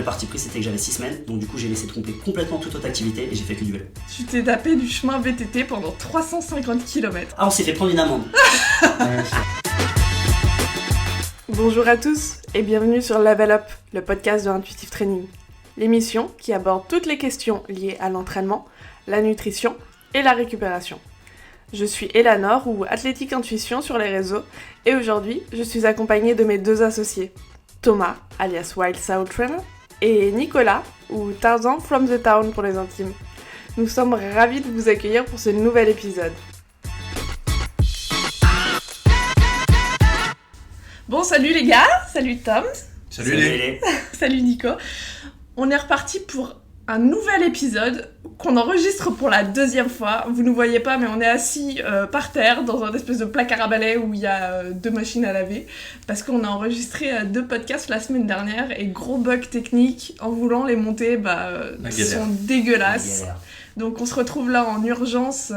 le parti pris c'était que j'avais 6 semaines, donc du coup j'ai laissé tomber complètement toute autre activité et j'ai fait que du vélo. Tu t'es tapé du chemin VTT pendant 350 km. Ah, on s'est fait prendre une amende. Bonjour à tous et bienvenue sur Level Up, le podcast de Intuitive Training. L'émission qui aborde toutes les questions liées à l'entraînement, la nutrition et la récupération. Je suis Eleanor ou Athlétique Intuition sur les réseaux et aujourd'hui je suis accompagnée de mes deux associés, Thomas alias Wild South Trainer et Nicolas ou Tarzan from the Town pour les intimes. Nous sommes ravis de vous accueillir pour ce nouvel épisode. Bon, salut les gars, salut Tom. Salut les. Salut Nico. On est reparti pour un nouvel épisode qu'on enregistre pour la deuxième fois. Vous ne voyez pas, mais on est assis par terre dans un espèce de placard à balai où il y a deux machines à laver. Parce qu'on a enregistré 2 podcasts la semaine dernière et gros bug technique en voulant les monter, sont dégueulasses. Donc on se retrouve là en urgence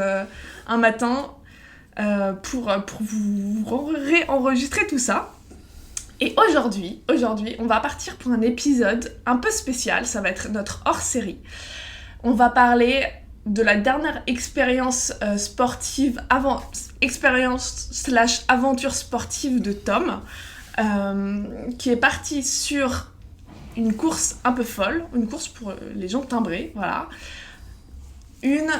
un matin pour vous réenregistrer tout ça. Et aujourd'hui, on va partir pour un épisode un peu spécial, ça va être notre hors-série. On va parler de la dernière expérience sportive, expérience/aventure sportive de Tom, qui est parti sur une course un peu folle, une course pour les gens timbrés, voilà. Une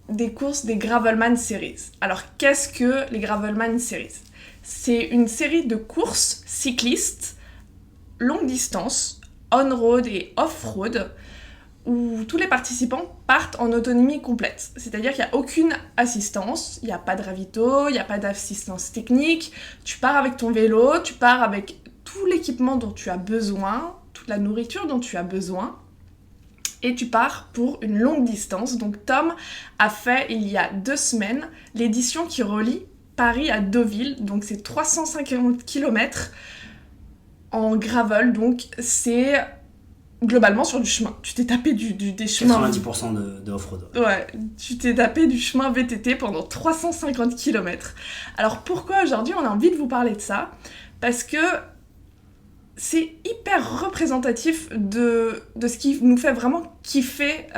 des courses des Gravelman Series. Alors, qu'est-ce que les Gravelman Series ? C'est une série de courses cyclistes, longue distance, on-road et off-road, où tous les participants partent en autonomie complète. C'est-à-dire qu'il n'y a aucune assistance, il n'y a pas de ravito, il n'y a pas d'assistance technique, tu pars avec ton vélo, tu pars avec tout l'équipement dont tu as besoin, toute la nourriture dont tu as besoin, et tu pars pour une longue distance. Donc Tom a fait, il y a 2 semaines, l'édition qui relie Paris à Deauville, donc c'est 350 km en gravel, donc c'est globalement sur du chemin. Tu t'es tapé des chemins... 90% de off-road. Ouais, tu t'es tapé du chemin VTT pendant 350 km. Alors pourquoi aujourd'hui on a envie de vous parler de ça ? Parce que c'est hyper représentatif de ce qui nous fait vraiment kiffer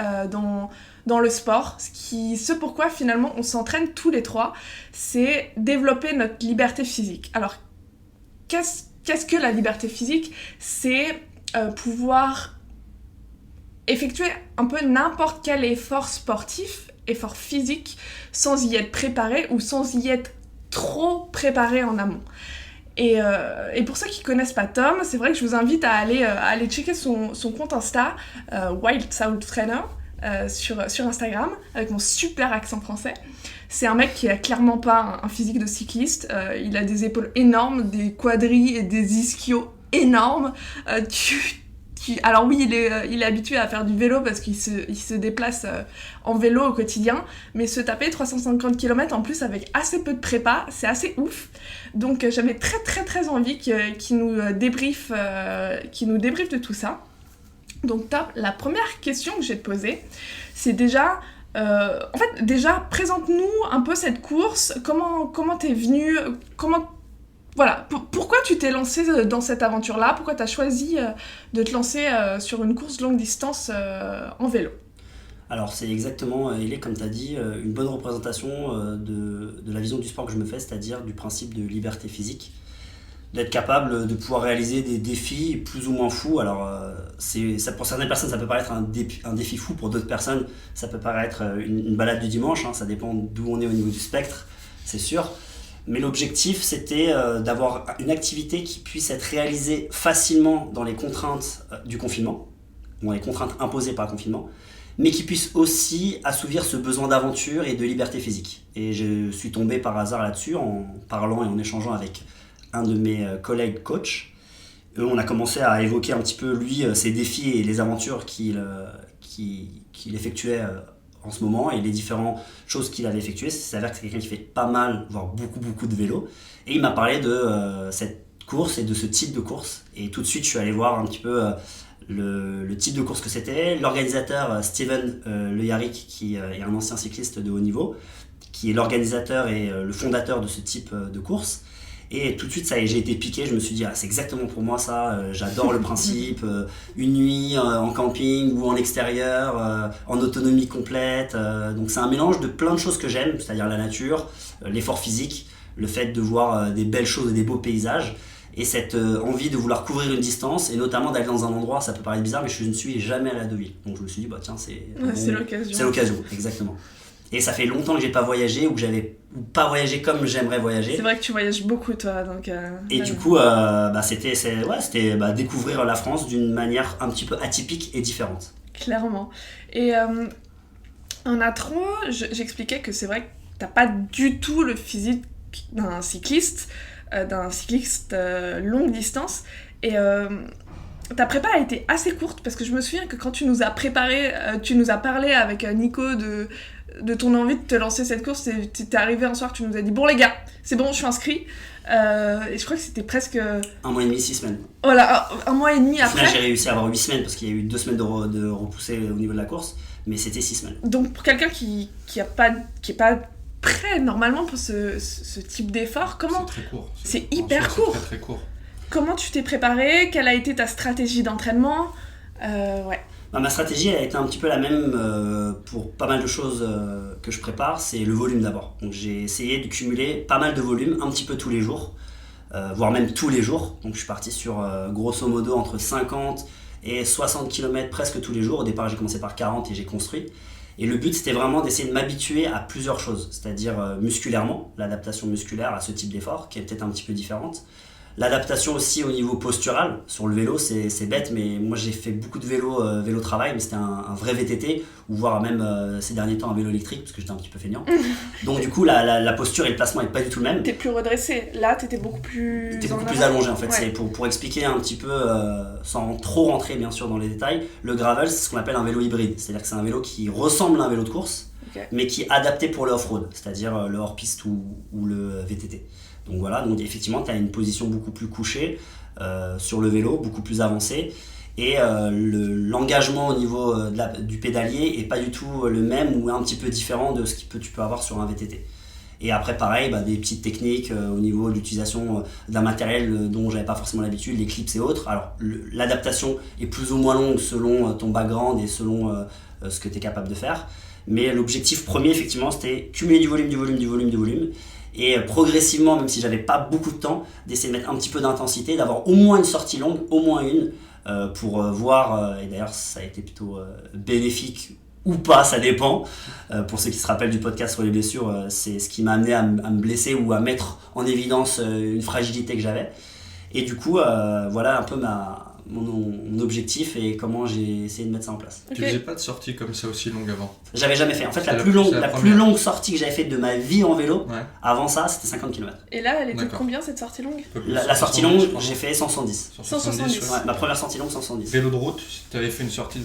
dans le sport. Ce pourquoi finalement on s'entraîne tous les 3, c'est développer notre liberté physique. Alors, qu'est-ce que la liberté physique ? C'est pouvoir effectuer un peu n'importe quel effort sportif, effort physique, sans y être préparé ou sans y être trop préparé en amont. Et pour ceux qui connaissent pas Tom, c'est vrai que je vous invite à aller checker son compte Insta, Wild South Trainer, sur Instagram, avec mon super accent français. C'est un mec qui a clairement pas un physique de cycliste, il a des épaules énormes, des quadris et des ischios énormes. Alors oui, il est habitué à faire du vélo parce qu'il se déplace en vélo au quotidien, mais se taper 350 km en plus avec assez peu de prépa, c'est assez ouf. Donc j'avais très très très envie qu'il nous débriefe de tout ça. Donc Tom, la première question que je vais te poser, c'est déjà... déjà, présente-nous un peu cette course, comment t'es venu, voilà, pourquoi tu t'es lancé dans cette aventure-là ? Pourquoi t'as choisi de te lancer sur une course longue distance en vélo ? Alors c'est exactement, il est comme tu as dit, une bonne représentation de la vision du sport que je me fais, c'est-à-dire du principe de liberté physique, d'être capable de pouvoir réaliser des défis plus ou moins fous. Alors ça, pour certaines personnes ça peut paraître un défi fou, pour d'autres personnes ça peut paraître une balade du dimanche, ça dépend d'où on est au niveau du spectre, c'est sûr. Mais l'objectif, c'était d'avoir une activité qui puisse être réalisée facilement dans les contraintes du confinement, les contraintes imposées par le confinement, mais qui puisse aussi assouvir ce besoin d'aventure et de liberté physique. Et je suis tombé par hasard là-dessus en parlant et en échangeant avec un de mes collègues coachs. On a commencé à évoquer un petit peu, lui, ses défis et les aventures qu'il effectuait en ce moment et les différentes choses qu'il avait effectuées. Ça s'avère que c'est quelqu'un qui fait pas mal, voire beaucoup de vélo. Et il m'a parlé de cette course et de ce type de course. Et tout de suite, je suis allé voir un petit peu le type de course que c'était. L'organisateur, Steven Le Yarrick, qui est un ancien cycliste de haut niveau, qui est l'organisateur et le fondateur de ce type de course. Et tout de suite, ça y est, j'ai été piqué. Je me suis dit, c'est exactement pour moi ça. J'adore le principe. Une nuit en camping ou en extérieur, en autonomie complète. Donc c'est un mélange de plein de choses que j'aime, c'est-à-dire la nature, l'effort physique, le fait de voir des belles choses et des beaux paysages. Et cette envie de vouloir couvrir une distance, et notamment d'aller dans un endroit, ça peut paraître bizarre, mais je ne suis jamais allé à Deauville. Donc je me suis dit, tiens, c'est l'occasion. C'est l'occasion, exactement. Et ça fait longtemps que j'ai pas voyagé ou pas voyagé comme j'aimerais voyager. C'est vrai que tu voyages beaucoup, toi. Donc, et du coup, c'était découvrir la France d'une manière un petit peu atypique et différente. Clairement. Et en intro, j'expliquais que c'est vrai que t'as pas du tout le physique d'un cycliste longue distance. Et ta prépa a été assez courte parce que je me souviens que quand tu nous as préparé, tu nous as parlé avec Nico de ton envie de te lancer cette course. T'es arrivé un soir, tu nous as dit bon les gars, c'est bon, je suis inscrit. Et je crois que c'était presque 1 mois et demi, 6 semaines. Voilà, un mois et demi Au après. final, j'ai réussi à avoir 8 semaines parce qu'il y a eu 2 semaines de repoussé au niveau de la course, mais c'était 6 semaines. Donc pour quelqu'un qui est pas prêt normalement pour ce type d'effort, comment... C'est très court. C'est hyper court. C'est très court. Comment tu t'es préparé? Quelle a été ta stratégie d'entraînement? Ouais. Ma stratégie elle a été un petit peu la même pour pas mal de choses que je prépare, c'est le volume d'abord. Donc j'ai essayé de cumuler pas mal de volume, un petit peu tous les jours, voire même tous les jours. Donc je suis parti sur grosso modo entre 50 et 60 km presque tous les jours. Au départ j'ai commencé par 40 et j'ai construit. Et le but c'était vraiment d'essayer de m'habituer à plusieurs choses, c'est-à-dire musculairement, l'adaptation musculaire à ce type d'effort qui est peut-être un petit peu différente. L'adaptation aussi au niveau postural, sur le vélo c'est bête mais moi j'ai fait beaucoup de vélo travail mais c'était un vrai VTT ou voire même ces derniers temps un vélo électrique parce que j'étais un petit peu feignant. Donc du coup la posture et le placement n'est pas du tout le même. T'es plus redressé, là t'étais beaucoup plus... T'es beaucoup plus allongé en fait, ouais. C'est pour expliquer un petit peu sans trop rentrer bien sûr dans les détails, le gravel c'est ce qu'on appelle un vélo hybride, c'est-à-dire que c'est un vélo qui ressemble à un vélo de course mais qui est adapté pour le off-road, c'est-à-dire le hors-piste ou le VTT. Donc voilà, donc effectivement tu as une position beaucoup plus couchée sur le vélo, beaucoup plus avancée et l'engagement au niveau du pédalier est pas du tout le même ou un petit peu différent de ce que tu peux avoir sur un VTT. Et après pareil, des petites techniques au niveau de l'utilisation d'un matériel dont j'avais pas forcément l'habitude, les clips et autres. Alors l'adaptation est plus ou moins longue selon ton background et selon ce que tu es capable de faire. Mais l'objectif premier effectivement c'était cumuler du volume. Et progressivement, même si j'avais pas beaucoup de temps, d'essayer de mettre un petit peu d'intensité, d'avoir au moins une sortie longue, au moins une, pour voir, et d'ailleurs ça a été plutôt bénéfique ou pas, ça dépend. Pour ceux qui se rappellent du podcast sur les blessures, c'est ce qui m'a amené à me blesser ou à mettre en évidence une fragilité que j'avais. Et du coup, voilà un peu mon objectif et comment j'ai essayé de mettre ça en place. Tu faisais pas de sortie comme ça aussi longue avant? J'avais jamais fait. En fait, la plus longue sortie que j'avais faite de ma vie en vélo, avant ça, c'était 50 km. Et là, elle était de combien cette sortie longue? La sortie longue, j'ai fait 170. 170. Ouais, ma première sortie longue, 170. Vélo de route, tu avais fait une sortie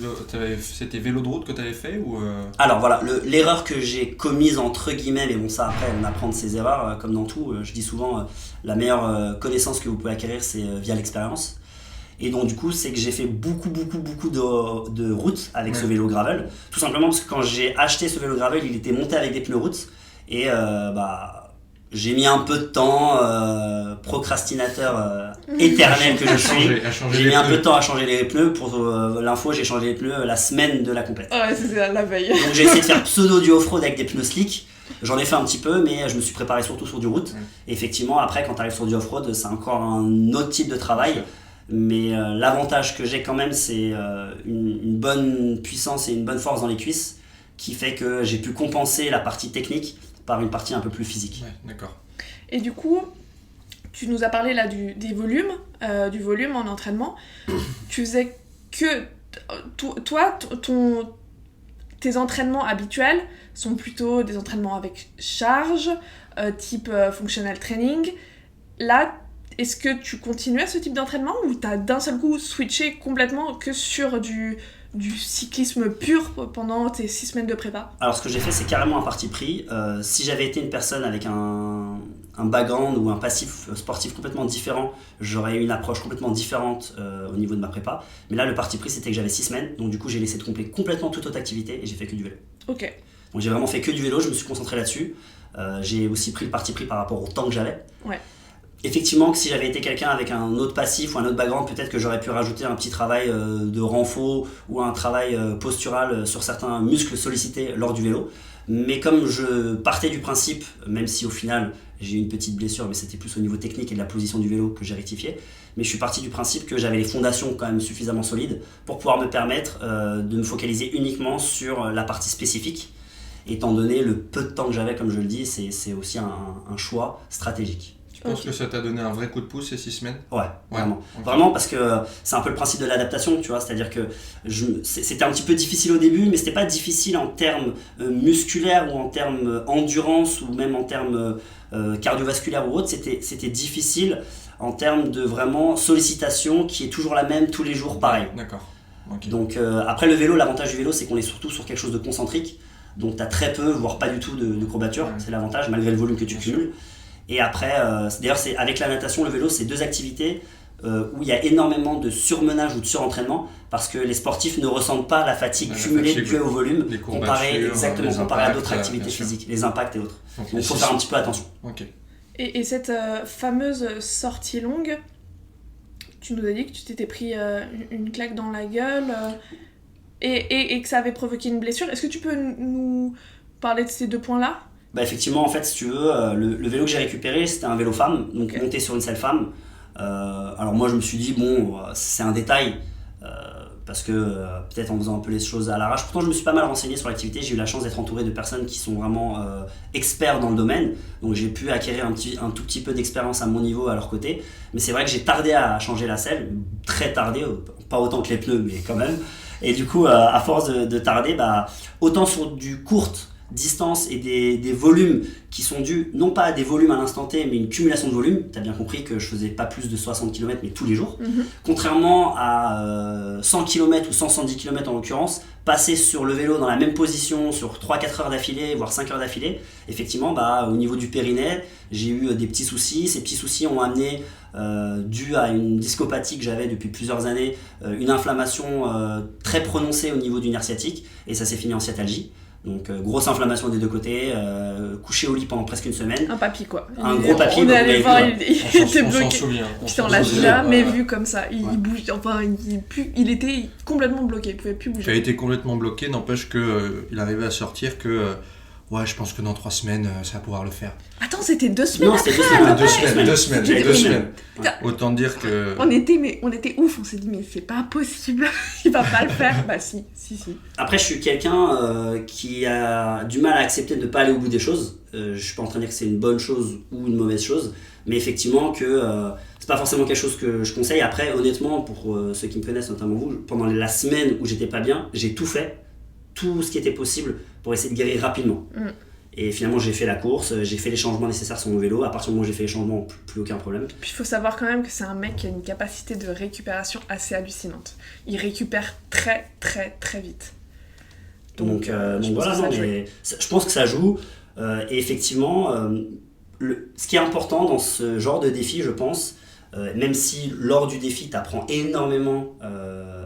c'était vélo de route que tu avais fait ou Alors voilà, l'erreur que j'ai commise entre guillemets, mais bon ça après on apprend de ses erreurs, comme dans tout, je dis souvent la meilleure connaissance que vous pouvez acquérir c'est via l'expérience. Et donc du coup c'est que j'ai fait beaucoup de routes avec ce vélo gravel, tout simplement parce que quand j'ai acheté ce vélo gravel il était monté avec des pneus route et j'ai mis un peu de temps, procrastinateur éternel que je suis, j'ai mis un peu de temps à changer les pneus. Pour l'info, j'ai changé les pneus la semaine de la compète. Ouais, c'est la veille. Donc j'ai essayé de faire pseudo du off-road avec des pneus slick. J'en ai fait un petit peu, mais je me suis préparé surtout sur du route. Et effectivement, après, quand tu arrives sur du off-road, c'est encore un autre type de travail. Mais l'avantage que j'ai quand même, c'est une bonne puissance et une bonne force dans les cuisses qui fait que j'ai pu compenser la partie technique par une partie un peu plus physique. Ouais, d'accord. Et du coup, tu nous as parlé là du volume en entraînement. Tu faisais que... Toi, tes entraînements habituels sont plutôt des entraînements avec charge, type functional training. Là, est-ce que tu continuais ce type d'entraînement ou t'as d'un seul coup switché complètement que sur du cyclisme pur pendant tes 6 semaines de prépa? Alors ce que j'ai fait c'est carrément un parti pris. Si j'avais été une personne avec un background ou un passif sportif complètement différent, j'aurais eu une approche complètement différente au niveau de ma prépa. Mais là le parti pris c'était que j'avais 6 semaines, donc du coup j'ai laissé de compléter complètement toute autre activité et j'ai fait que du vélo. Ok. Donc j'ai vraiment fait que du vélo, je me suis concentré là-dessus. J'ai aussi pris le parti pris par rapport au temps que j'avais. Ouais. Effectivement, que si j'avais été quelqu'un avec un autre passif ou un autre background, peut-être que j'aurais pu rajouter un petit travail de renfo ou un travail postural sur certains muscles sollicités lors du vélo. Mais comme je partais du principe, même si au final j'ai eu une petite blessure, mais c'était plus au niveau technique et de la position du vélo que j'ai rectifié, mais je suis parti du principe que j'avais les fondations quand même suffisamment solides pour pouvoir me permettre de me focaliser uniquement sur la partie spécifique. Étant donné le peu de temps que j'avais, comme je le dis, c'est aussi un choix stratégique. Tu penses que ça t'a donné un vrai coup de pouce ces 6 semaines? Ouais, vraiment. Okay. Vraiment parce que c'est un peu le principe de l'adaptation, tu vois. C'est-à-dire que c'était un petit peu difficile au début, mais c'était pas difficile en termes musculaires ou en termes endurance ou même en termes cardiovasculaires ou autres. C'était difficile en termes de vraiment sollicitation qui est toujours la même tous les jours, pareil. D'accord. Okay. Donc après le vélo, l'avantage du vélo, c'est qu'on est surtout sur quelque chose de concentrique. Donc tu as très peu, voire pas du tout de courbature. Ouais. C'est l'avantage, malgré le volume que tu cumules. Et après, d'ailleurs, avec la natation, le vélo, c'est 2 activités où il y a énormément de surmenage ou de surentraînement parce que les sportifs ne ressentent pas la fatigue cumulée due au volume comparé à d'autres activités physiques, les impacts et autres. Donc il faut faire un petit peu attention. Okay. Et cette fameuse sortie longue, tu nous as dit que tu t'étais pris une claque dans la gueule et que ça avait provoqué une blessure. Est-ce que tu peux nous parler de ces 2 points-là ? Bah effectivement, en fait, si tu veux, le vélo que j'ai récupéré, c'était un vélo femme, donc monté sur une selle femme. Alors moi, je me suis dit, bon, c'est un détail, parce que peut-être en faisant un peu les choses à l'arrache. Pourtant, je me suis pas mal renseigné sur l'activité. J'ai eu la chance d'être entouré de personnes qui sont vraiment experts dans le domaine. Donc j'ai pu acquérir un tout petit peu d'expérience à mon niveau à leur côté. Mais c'est vrai que j'ai tardé à changer la selle, très tardé, pas autant que les pneus, mais quand même. Et du coup, à force de tarder, bah, autant sur du courte distance et des volumes qui sont dus non pas à des volumes à l'instant T mais une cumulation de volumes. Tu as bien compris que je faisais pas plus de 60 km mais tous les jours. Contrairement à 100 km ou 110 km en l'occurrence, passer sur le vélo dans la même position sur 3-4 heures d'affilée voire 5 heures d'affilée, effectivement au niveau du périnée j'ai eu des petits soucis. Ces petits soucis ont amené dû à une discopathie que j'avais depuis plusieurs années, une inflammation très prononcée au niveau du nerf sciatique et ça s'est fini en sciatalgie. Donc grosse inflammation des 2 côtés, couché au lit pendant presque une semaine. Un papy quoi. Un gros papy. On est allé voir, il était bloqué. On s'en souvient. On l'a jamais vu comme ça. Il bouge, enfin il était complètement bloqué, il pouvait plus bouger. Il a été complètement bloqué, n'empêche qu'il arrivait à sortir que ouais, je pense que dans 3 semaines, ça va pouvoir le faire. Attends, c'était 2 semaines. Non, c'était 2 semaines. 2 semaines. Ouais. Autant dire que... On était ouf, on s'est dit, mais c'est pas possible, il va pas le faire. Bah si. Après, je suis quelqu'un qui a du mal à accepter de ne pas aller au bout des choses. Je suis pas en train de dire que c'est une bonne chose ou une mauvaise chose, mais effectivement que c'est pas forcément quelque chose que je conseille. Après, honnêtement, pour ceux qui me connaissent, notamment vous, pendant la semaine où j'étais pas bien, j'ai tout fait, tout ce qui était possible pour essayer de guérir rapidement. Et finalement, j'ai fait la course, j'ai fait les changements nécessaires sur mon vélo. À partir du moment où j'ai fait les changements, plus aucun problème. Puis il faut savoir quand même que c'est un mec qui a une capacité de récupération assez hallucinante. Il récupère très très très vite. Donc voilà, non, mais je pense que ça joue. Et effectivement, ce qui est important dans ce genre de défi, je pense, même si lors du défi, tu apprends énormément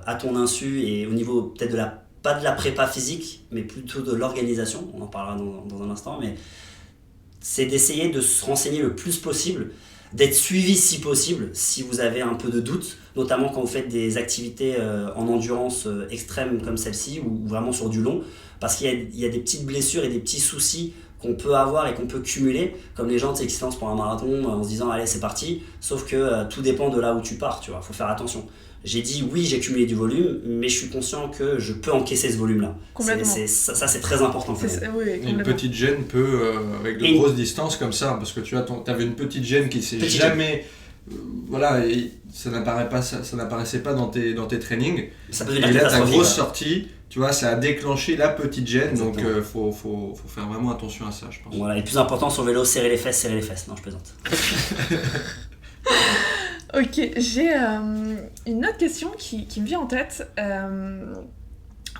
à ton insu et au niveau peut-être pas de la prépa physique, mais plutôt de l'organisation, on en parlera dans un instant, mais c'est d'essayer de se renseigner le plus possible, d'être suivi si possible, si vous avez un peu de doute, notamment quand vous faites des activités en endurance extrême comme celle-ci, ou vraiment sur du long, parce qu'il y a des petites blessures et des petits soucis qu'on peut avoir et qu'on peut cumuler, comme les gens qui se lancent pour un marathon en se disant allez c'est parti, sauf que tout dépend de là où tu pars, tu vois, faut faire attention. J'ai dit oui, j'ai cumulé du volume, mais je suis conscient que je peux encaisser ce volume-là. Complètement. Ça, c'est très important. Une petite gêne peut, avec de grosses distances comme ça, parce que tu avais une petite gêne qui s'est jamais... voilà, et ça n'apparaissait pas dans tes trainings. Ça peut devenir et là, ta grosse ouais. sortie, tu vois, ça a déclenché la petite gêne, donc faut faire vraiment attention à ça, je pense. Voilà, et le plus important sur le vélo, serrer les fesses. Non, je plaisante. Ok, j'ai une autre question qui me vient en tête.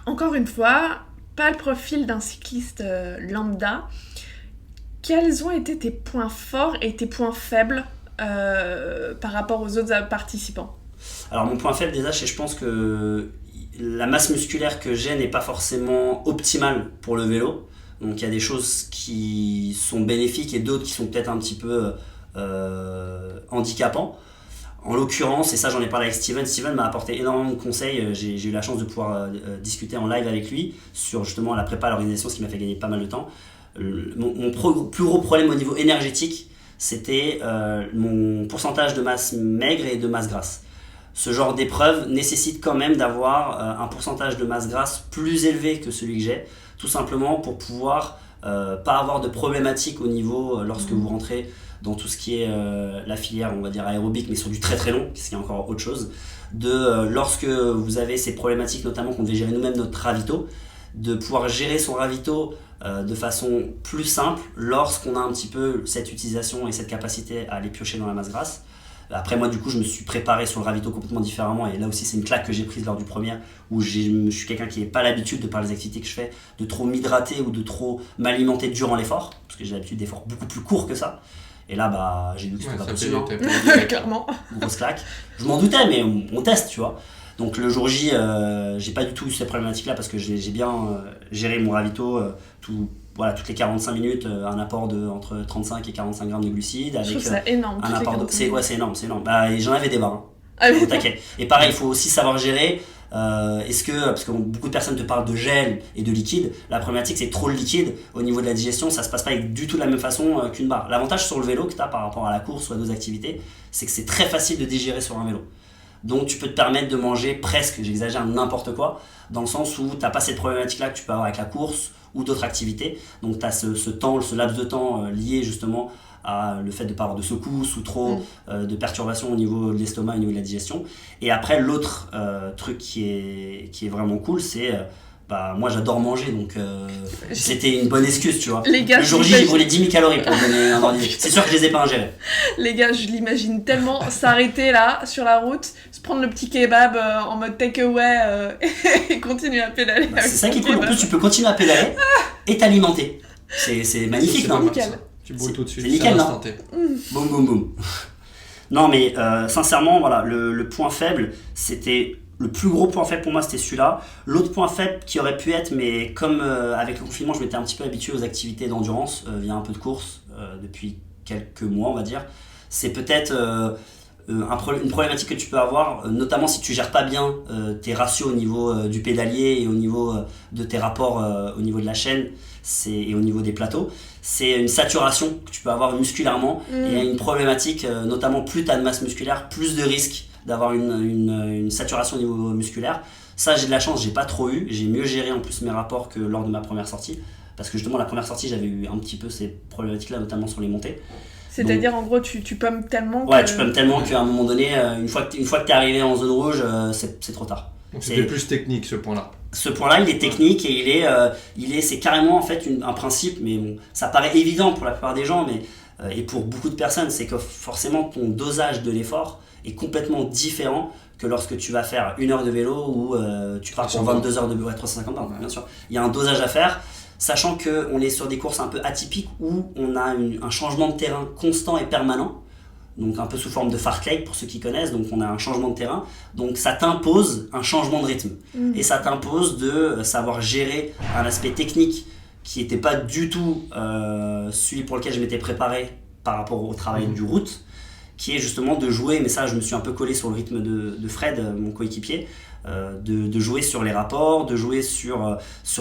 Encore une fois, pas le profil d'un cycliste lambda. Quels ont été tes points forts et tes points faibles par rapport aux autres participants ? Alors mon point faible déjà, je pense que la masse musculaire que j'ai n'est pas forcément optimale pour le vélo. Donc il y a des choses qui sont bénéfiques et d'autres qui sont peut-être un petit peu handicapants. En l'occurrence, et ça j'en ai parlé avec Steven m'a apporté énormément de conseils. J'ai eu la chance de pouvoir discuter en live avec lui sur justement la prépa à l'organisation, ce qui m'a fait gagner pas mal de temps. Mon plus gros problème au niveau énergétique, c'était mon pourcentage de masse maigre et de masse grasse. Ce genre d'épreuve nécessite quand même d'avoir un pourcentage de masse grasse plus élevé que celui que j'ai, tout simplement pour pouvoir pas avoir de problématiques au niveau lorsque vous rentrez dans tout ce qui est la filière, on va dire aérobique, mais sur du très très long, ce qui est encore autre chose, lorsque vous avez ces problématiques, notamment qu'on devait gérer nous-mêmes notre ravito, de pouvoir gérer son ravito de façon plus simple lorsqu'on a un petit peu cette utilisation et cette capacité à aller piocher dans la masse grasse. Après moi du coup je me suis préparé sur le ravito complètement différemment, et là aussi c'est une claque que j'ai prise lors du premier, où je suis quelqu'un qui n'a pas l'habitude, de par les activités que je fais, de trop m'hydrater ou de trop m'alimenter durant l'effort, parce que j'ai l'habitude d'efforts beaucoup plus courts que ça. Et là, j'ai vu que c'était pas possible. Clairement. Grosse claque. Je m'en doutais, mais on teste, tu vois. Donc le jour J, j'ai pas du tout eu cette problématique-là, parce que j'ai bien géré mon ravito, toutes les 45 minutes, un apport de entre 35 et 45 grammes de glucides. Je trouve ça énorme. Un apport c'est énorme. Et j'en avais des barres. Au taquet. Et pareil, il faut aussi savoir gérer. Parce que beaucoup de personnes te parlent de gel et de liquide, la problématique c'est trop le liquide, au niveau de la digestion ça se passe pas du tout de la même façon qu'une barre. L'avantage sur le vélo que tu as par rapport à la course ou à d'autres activités, c'est que c'est très facile de digérer sur un vélo. Donc tu peux te permettre de manger presque, j'exagère, n'importe quoi, dans le sens où tu n'as pas cette problématique là que tu peux avoir avec la course ou d'autres activités. Donc tu as ce laps de temps lié justement à le fait de ne pas avoir de secousses ou trop de perturbations au niveau de l'estomac, au niveau de la digestion. Et après, l'autre truc qui est vraiment cool, c'est moi j'adore manger, donc c'était une bonne excuse, tu vois. Les gars, le jour J, j'ai brûlé 10 000 calories pour donner un ordre d'idée. C'est sûr que je les ai pas ingérés. Les gars, je l'imagine tellement s'arrêter là sur la route, se prendre le petit kebab en mode takeaway et continuer à pédaler. C'est ça qui est cool. En plus, tu peux continuer à pédaler et t'alimenter. C'est magnifique, non ? Nickel. Tu brûles tout de suite. C'est nickel, non ? Boum, boum, boum. Non, mais sincèrement, voilà, le point faible, c'était... Le plus gros point faible pour moi, c'était celui-là. L'autre point faible qui aurait pu être, mais comme avec le confinement, je m'étais un petit peu habitué aux activités d'endurance via un peu de course depuis quelques mois, on va dire, c'est peut-être une problématique que tu peux avoir, notamment si tu gères pas bien tes ratios au niveau du pédalier et au niveau de tes rapports au niveau de la chaîne et au niveau des plateaux. C'est une saturation que tu peux avoir musculairement et une problématique, notamment plus tu as de masse musculaire, plus de risques d'avoir une saturation au niveau musculaire. Ça, j'ai de la chance, j'ai pas trop eu. J'ai mieux géré en plus mes rapports que lors de ma première sortie, parce que justement la première sortie j'avais eu un petit peu ces problématiques là, notamment sur les montées. C'est-à-dire en gros tu pommes tellement tu pommes tellement qu'à un moment donné, une fois que t'es arrivé en zone rouge, c'est trop tard. Donc c'était plus technique ce point-là. Ce point-là, il est technique et c'est carrément en fait un principe, mais bon, ça paraît évident pour la plupart des gens, mais et pour beaucoup de personnes, c'est que forcément ton dosage de l'effort est complètement différent que lorsque tu vas faire 1 heure de vélo ou tu pars pour 22 heures de vélo, 350 ans, bien sûr. Il y a un dosage à faire, sachant qu'on est sur des courses un peu atypiques où on a un changement de terrain constant et permanent, donc un peu sous forme de fartlek pour ceux qui connaissent, donc on a un changement de terrain, donc ça t'impose un changement de rythme et ça t'impose de savoir gérer un aspect technique qui n'était pas du tout celui pour lequel je m'étais préparé par rapport au travail du route, qui est justement de jouer, mais ça je me suis un peu collé sur le rythme de Fred, mon coéquipier, de jouer sur les rapports, de jouer sur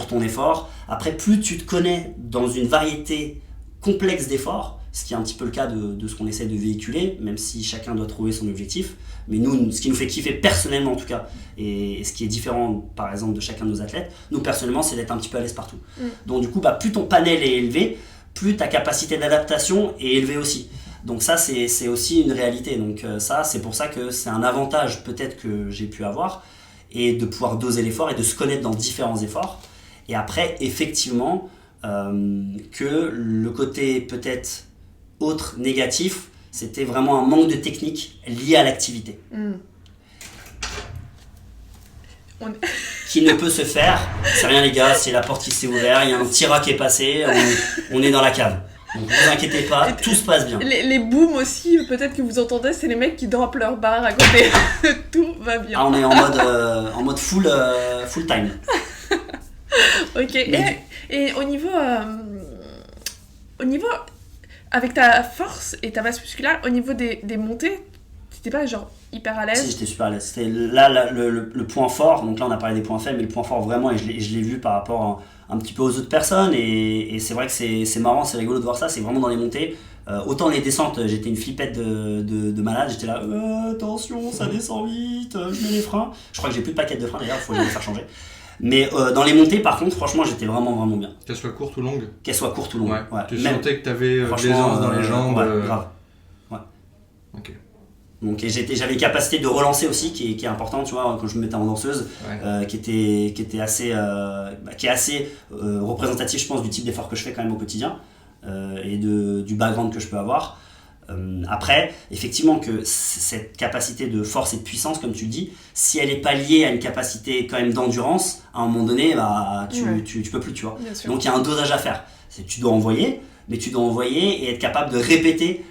ton effort. Après, plus tu te connais dans une variété complexe d'efforts, ce qui est un petit peu le cas de ce qu'on essaie de véhiculer, même si chacun doit trouver son objectif, mais nous, ce qui nous fait kiffer personnellement en tout cas, et ce qui est différent par exemple de chacun de nos athlètes, nous personnellement c'est d'être un petit peu à l'aise partout. Donc du coup, plus ton panel est élevé, plus ta capacité d'adaptation est élevée aussi. Donc ça c'est aussi une réalité, donc ça c'est pour ça que c'est un avantage peut-être que j'ai pu avoir, et de pouvoir doser l'effort et de se connaître dans différents efforts. Et après effectivement que le côté peut-être autre négatif, c'était vraiment un manque de technique lié à l'activité qui ne peut se faire, c'est rien les gars, c'est la porte qui s'est ouverte, il y a un petit rat qui est passé, on est dans la cave. Donc ne vous inquiétez pas, tout se passe bien. Les booms aussi, peut-être que vous entendez, c'est les mecs qui dropent leur barre à côté. Tout va bien. On est en mode full time. Ok, et au niveau avec ta force et ta masse musculaire, au niveau des montées, t'étais pas genre hyper à l'aise? Si, j'étais super à l'aise. C'était là le point fort, donc là on a parlé des points faibles, mais le point fort vraiment, et je l'ai vu par rapport un petit peu aux autres personnes, et c'est vrai que c'est marrant, c'est rigolo de voir ça, c'est vraiment dans les montées. Autant les descentes, j'étais une flippette de malade, j'étais là, attention, ça descend vite, je mets les freins. Je crois que j'ai plus de paquettes de freins d'ailleurs, il faut les faire changer. Mais dans les montées, par contre, franchement, j'étais vraiment bien. Qu'elle soit courte ou longue? Qu'elle soit courte ou longue. Ouais. Tu sentais que t'avais de l'aisance dans les jambes? Ouais, grave. Ouais. Ok. Donc j'avais une capacité de relancer aussi qui est importante, tu vois, quand je me mettais en danseuse, qui était assez, qui est assez représentatif, je pense, du type d'effort que je fais quand même au quotidien et du background que je peux avoir. Après, effectivement, que cette capacité de force et de puissance, comme tu le dis, si elle n'est pas liée à une capacité quand même d'endurance, à un moment donné, bah, tu peux plus, tu vois. Donc il y a un dosage à faire. Tu dois envoyer, mais tu dois envoyer et être capable de répéter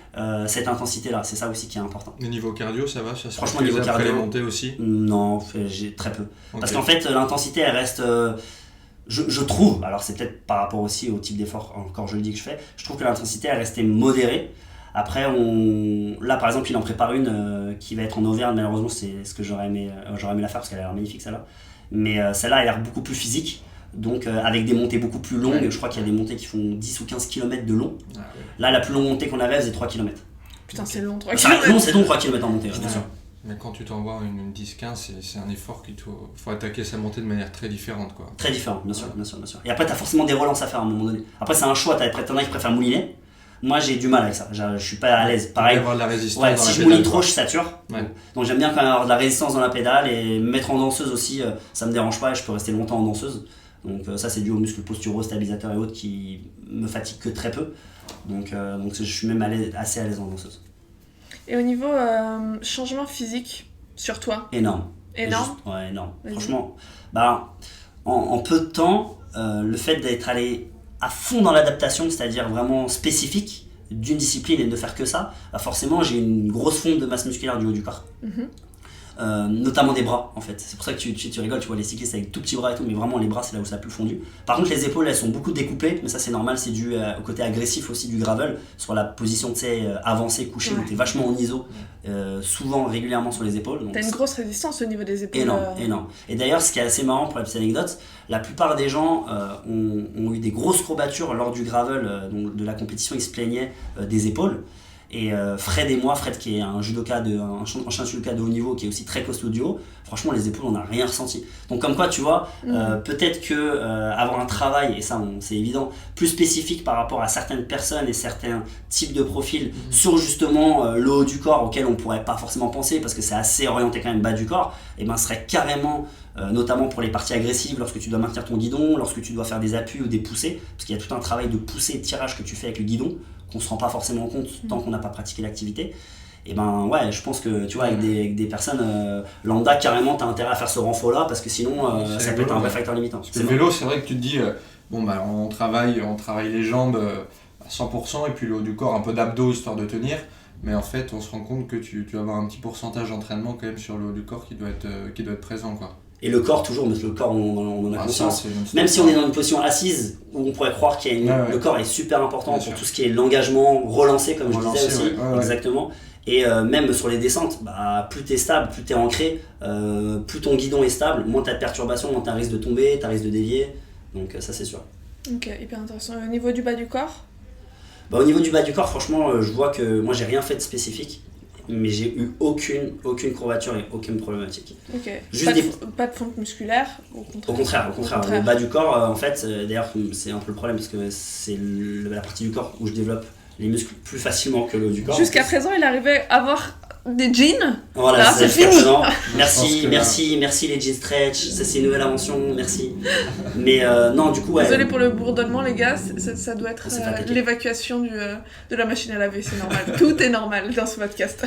cette intensité-là. C'est ça aussi qui est important. Et niveau cardio, ça va? Ça franchement, niveau cardio, les montées aussi? Non, j'ai très peu. Okay. Parce qu'en fait, l'intensité, elle reste... Je trouve, alors c'est peut-être par rapport aussi au type d'effort, encore je le dis, que je fais, je trouve que l'intensité, elle restait modérée. Après, là par exemple, il en prépare une qui va être en Auvergne, malheureusement, c'est ce que j'aurais aimé la faire parce qu'elle a l'air magnifique celle-là. Mais celle-là, elle a l'air beaucoup plus physique, donc avec des montées beaucoup plus longues. Je crois qu'il y a des montées qui font 10 ou 15 km de long. Ah, ouais. Là, la plus longue montée qu'on avait, elle faisait 3 km. Putain, c'est long, 3 km. Non, c'est long 3 km en montée, bien sûr. Mais quand tu t'envoies une 10-15, c'est un effort qu'il faut attaquer sa montée de manière très différente, quoi. Très différent, bien sûr. Et après, t'as forcément des relances à faire à un moment donné. Après, c'est un choix, t'en as qui préfèrent mouliner. Moi, j'ai du mal avec ça, je suis pas à l'aise. Pareil, avoir de la résistance dans si je mouline trop, je sature. Donc j'aime bien quand même avoir de la résistance dans la pédale, et me mettre en danseuse aussi, ça me dérange pas, et je peux rester longtemps en danseuse. Donc ça, c'est dû aux muscles posturaux, stabilisateurs et autres qui me fatiguent que très peu. Donc je suis même assez à l'aise en danseuse. Et au niveau changement physique sur toi? Énorme. Énorme? Ouais, énorme. Franchement, en peu de temps, le fait d'être allé à fond dans l'adaptation, c'est-à-dire vraiment spécifique d'une discipline et de ne faire que ça, forcément j'ai une grosse fonte de masse musculaire du haut du corps. Notamment des bras en fait. C'est pour ça que tu rigoles, tu vois les cyclistes avec tout petits bras et tout, mais vraiment les bras c'est là où ça a plus fondu. Par contre les épaules elles sont beaucoup découpées, mais ça c'est normal, c'est dû au côté agressif aussi du gravel, sur la position avancée, couchée, où t'es vachement en iso, souvent régulièrement sur les épaules. Donc, t'as une grosse résistance au niveau des épaules. Énorme. Et d'ailleurs ce qui est assez marrant pour la petite anecdote, la plupart des gens ont eu des grosses courbatures lors du gravel, donc de la compétition, ils se plaignaient des épaules. Et Fred qui est un judoka, un ancien judoka de haut niveau, qui est aussi très costaud du haut, franchement les épaules on n'a rien ressenti. Donc comme quoi tu vois, peut-être que avoir un travail, et ça c'est évident, plus spécifique par rapport à certaines personnes et certains types de profils sur justement le haut du corps auquel on pourrait pas forcément penser parce que c'est assez orienté quand même bas du corps, et ben serait carrément notamment pour les parties agressives, lorsque tu dois maintenir ton guidon, lorsque tu dois faire des appuis ou des poussées, parce qu'il y a tout un travail de poussée et de tirage que tu fais avec le guidon qu'on se rend pas forcément compte tant qu'on n'a pas pratiqué l'activité. Et ben ouais, je pense que tu vois, avec des personnes lambda, carrément t'as intérêt à faire ce renfort là parce que sinon ça peut être un vrai facteur limitant. Le vélo, c'est vrai que tu te dis on travaille les jambes à 100% et puis le haut du corps un peu d'abdos histoire de tenir, mais en fait on se rend compte que tu vas avoir un petit pourcentage d'entraînement quand même sur le haut du corps qui doit être présent, quoi. Et le corps toujours, mais le corps on en a conscience. Même si on est dans une position assise où on pourrait croire qu'il y a le corps est super important pour tout ce qui est l'engagement, relancer comme je disais aussi, exactement. Et même sur les descentes, plus t'es stable, plus t'es ancré, plus ton guidon est stable, moins t'as de perturbations, moins t'as un risque de tomber, t'as un risque de dévier. Donc ça c'est sûr. Ok, hyper intéressant. Au niveau du bas du corps? Au niveau du bas du corps, franchement, je vois que moi j'ai rien fait de spécifique. Mais j'ai eu aucune courbature et aucune problématique. Ok. Juste pas de fonte musculaire, au contraire. Au contraire. Le bas du corps, en fait, d'ailleurs, c'est un peu le problème parce que c'est la partie du corps où je développe les muscles plus facilement que le haut du corps. Jusqu'à présent, il arrivait à avoir des jeans. Voilà, là, c'est fini. Merci les jeans stretch, ça c'est une nouvelle invention, merci. Mais non, du coup, ouais. Désolé pour le bourdonnement, les gars, ça doit être l'évacuation de la machine à laver, c'est normal. Tout est normal dans ce podcast.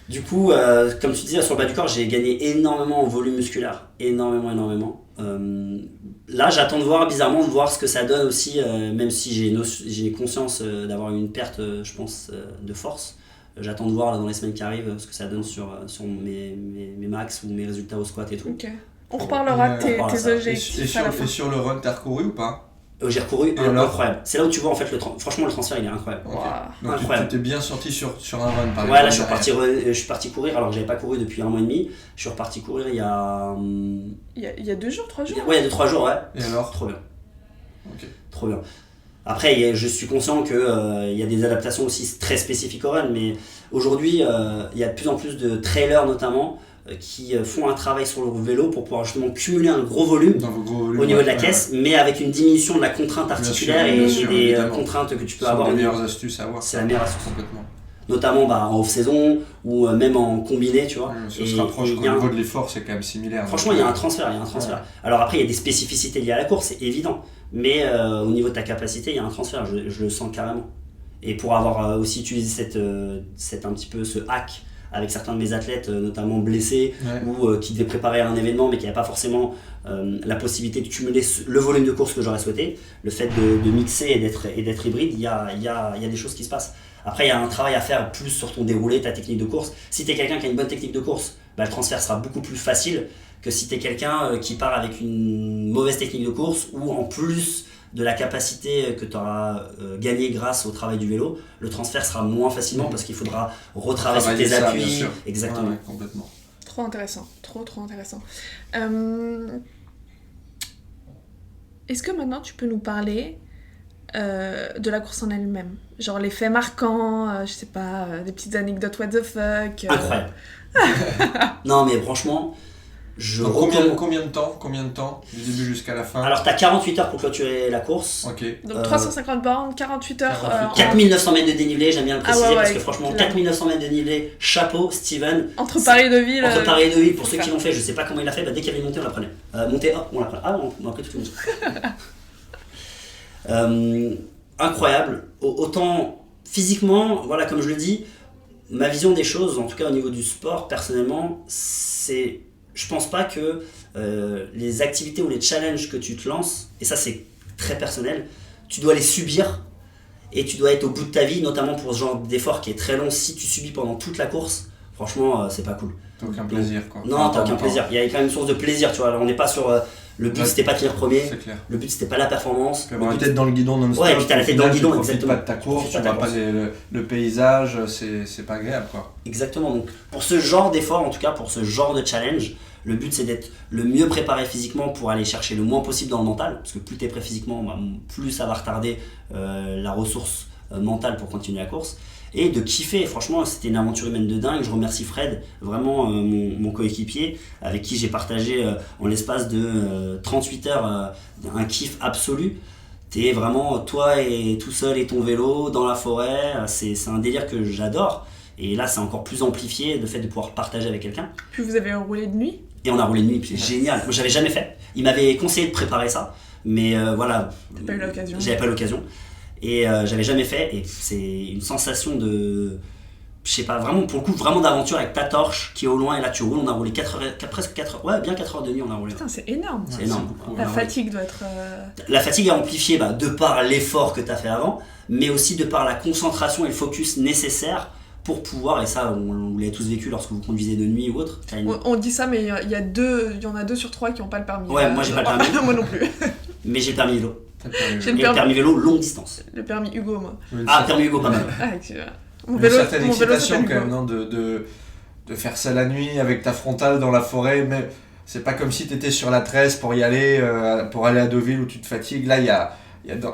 Du coup, comme tu disais, sur le bas du corps, j'ai gagné énormément en volume musculaire. Énormément. Là, j'attends de voir ce que ça donne aussi, même si j'ai conscience d'avoir une perte, je pense, de force. J'attends de voir là, dans les semaines qui arrivent ce que ça donne sur mes max ou mes résultats au squat et tout. Ok. On reparlera de tes OG. Et sur le run, t'as recouru ou pas? J'ai recouru, Et alors incroyable. C'est là où tu vois en fait franchement le transfert il est incroyable. Ok. Ouah. Donc tu Incroyable. t'es bien sorti sur un run par Ouais, là exemple. je suis parti courir alors que j'avais pas couru depuis 1 mois et demi. Je suis reparti courir il y a. Il y a 2 jours, 3 jours. Ouais, il y a 2-3 jours, ouais. Et alors? Trop bien. Ok. Trop bien. Après, je suis conscient qu'il y a des adaptations aussi très spécifiques au run, mais aujourd'hui, il y a de plus en plus de trailers notamment qui font un travail sur le vélo pour pouvoir justement cumuler un gros volume Dans vos gros volumes, au niveau de la ouais, caisse, mais avec une diminution de la contrainte articulaire bien et sûr, des évidemment. contraintes que tu peux C'est avoir, les meilleures astuces à avoir. C'est la meilleure astuce. Complètement. notamment en off-saison ou même en combiné, tu vois. Ouais, ça se rapproche et au niveau de l'effort, c'est quand même similaire. Franchement, il y a un transfert, Ouais. Alors après, il y a des spécificités liées à la course, c'est évident. Mais au niveau de ta capacité, il y a un transfert, je le sens carrément. Et pour avoir aussi utilisé un petit peu ce hack avec certains de mes athlètes, notamment blessés, Ouais. ou qui devaient préparer un événement, mais qui n'avaient pas forcément la possibilité de cumuler le volume de course que j'aurais souhaité, le fait de mixer et d'être hybride, il y a des choses qui se passent. Après, il y a un travail à faire plus sur ton déroulé, ta technique de course. Si tu es quelqu'un qui a une bonne technique de course, le transfert sera beaucoup plus facile que si tu es quelqu'un qui part avec une mauvaise technique de course, ou en plus de la capacité que tu auras gagnée grâce au travail du vélo, le transfert sera moins facilement parce qu'il faudra retravailler sur tes ça, appuis. bien sûr. Exactement. Ouais, complètement. Trop intéressant, trop intéressant. Est-ce que maintenant tu peux nous parler de la course en elle-même? Genre les faits marquants, je sais pas, des petites anecdotes what the fuck. Incroyable. Non mais franchement, Donc, combien de temps du début jusqu'à la fin? Alors t'as 48 heures pour clôturer la course. Ok. Donc 350 bornes, 48 heures. 4900 mètres de dénivelé, j'aime bien le préciser, ouais, parce que franchement, clairement. 4900 mètres de dénivelé, chapeau, Steven. Entre Paris et Deauville. Entre Paris et Deauville, pour ceux faire. qui l'ont fait, je sais pas comment il a fait, dès qu'il y avait une montée, on la prenait. Montée, hop, on la prenait. Ah non, on a pris toute la montée. Incroyable. Autant physiquement, voilà, comme je le dis, ma vision des choses, en tout cas au niveau du sport, personnellement, c'est. Je pense pas que les activités ou les challenges que tu te lances, et ça c'est très personnel, tu dois les subir et tu dois être au bout de ta vie, notamment pour ce genre d'effort qui est très long. Si tu subis pendant toute la course, franchement, c'est pas cool. T'as aucun plaisir, quoi. Non, t'as aucun plaisir. Il y a quand même une source de plaisir, tu vois. Alors, on n'est pas sur. Le but Ouais. c'était pas de finir premier, C'est clair. le but c'était pas la performance. Avoir la tête dans le guidon non-stop. Ouais, et puis t'as la au tête dans le final, guidon, tu profites exactement. pas de ta course, Tu tu profites pas vois de ta pas le paysage, c'est pas agréable, quoi. Exactement, donc pour ce genre d'effort, en tout cas pour ce genre de challenge, le but c'est d'être le mieux préparé physiquement pour aller chercher le moins possible dans le mental, parce que plus t'es prêt physiquement, plus ça va retarder la ressource mentale pour continuer la course, et de kiffer. Franchement, c'était une aventure humaine de dingue. Je remercie Fred, vraiment mon coéquipier, avec qui j'ai partagé en l'espace de 38 heures un kiff absolu. T'es vraiment toi et tout seul et ton vélo dans la forêt, c'est un délire que j'adore. Et là, c'est encore plus amplifié le fait de pouvoir partager avec quelqu'un. Puis vous avez roulé de nuit. Et on a roulé de nuit, puis c'est génial. Moi, j'avais jamais fait. Il m'avait conseillé de préparer ça, mais voilà. T'as pas eu l'occasion. J'avais pas l'occasion. Et j'avais jamais fait. Et c'est une sensation de. Je sais pas, vraiment, pour le coup, vraiment d'aventure avec ta torche qui est au loin. Et là, tu roules. On a roulé presque 4 heures. Ouais, bien 4 heures de nuit, on a roulé. Putain, c'est énorme. C'est énorme. beaucoup. La Ouais. fatigue doit être. La fatigue est amplifiée de par l'effort que tu as fait avant, mais aussi de par la concentration et le focus nécessaire pour pouvoir, et ça vous l'avez tous vécu lorsque vous conduisez de nuit ou autre. T'as une- On dit ça, mais il y en a 2 sur 3 qui n'ont pas le permis. Ouais, moi, j'ai pas le permis. Moi non plus. Mais j'ai le permis vélo. T'as pas eu- J'ai Et le le permis. permis vélo longue distance. Le permis Hugo, moi. une Ah, permis Hugo, pas mal. Ah, mon Une vélo, certaine mon vélo excitation s'appelle quand même, Hugo. non, de faire ça la nuit avec ta frontale dans la forêt, mais c'est pas comme si t'étais sur la Tresse pour y aller, pour aller à Deauville où tu te fatigues. Là,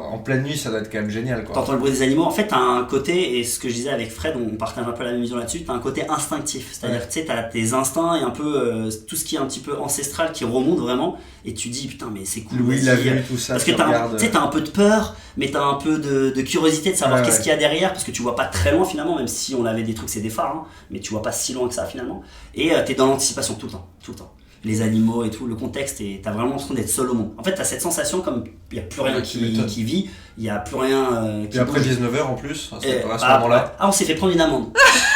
en pleine nuit, ça doit être quand même génial, quoi. T'entends le bruit des animaux. En fait, t'as un côté, et ce que je disais avec Fred, on partage un peu la même vision là-dessus, t'as un côté instinctif. C'est-à-dire, Ouais. tu sais, t'as tes instincts et un peu tout ce qui est un petit peu ancestral qui remonte vraiment, et tu dis, putain, mais c'est cool. Louis vas-y. l'a vu, tout ça, Parce que tu regardes. t'as un peu de peur, mais t'as un peu de curiosité de savoir Ouais, qu'est-ce ouais. qu'il y a derrière, parce que tu vois pas très loin finalement, même si on avait des trucs, c'est des phares, hein, mais tu vois pas si loin que ça finalement. Et t'es dans l'anticipation tout le temps, tout le temps. Les animaux et tout, le contexte, et t'as vraiment l'impression d'être seul au monde. En fait, t'as cette sensation comme il n'y a plus rien Ouais, tu m'étonnes. qui vit, il n'y a plus rien qui Et après bouge. 19h en plus, à ce Et, moment-là. on s'est fait prendre une amende.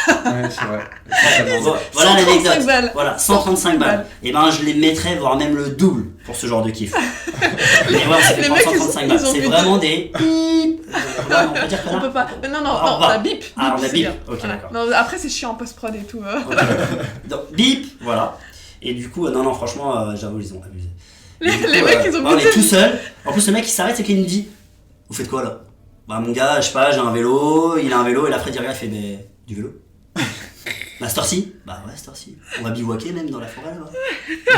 Ouais, c'est vrai. Totalement. Voilà 135 l'anecdote. balles. Voilà, 135 balles. Et ben je les mettrais, voire même le double pour ce genre de kiff. Mais ouais, on s'est fait Les prendre mecs, 135 ils balles. ont C'est vu vraiment des bip. Ouais, on peut dire On connard. peut pas. Non, Ah, on non, va. t'as bip. Ah, on a c'est bip. bien. Ok, Voilà. d'accord. Non, après, c'est chiant en post-prod et tout. Donc, bip, voilà. Et du coup, non, franchement, j'avoue, ils ont abusé. Les Du coup, mecs, ils ont on goûté. est tout seul. En plus, le mec, il s'arrête et qu'il nous dit, vous faites quoi là? Bah, mon gars, je sais pas, j'ai un vélo, il a un vélo, et là, Fred, il regarde, il fait, mais du vélo? Bah, cette heure-ci? Bah ouais, cette heure-ci. On va bivouaquer même dans la forêt là-bas.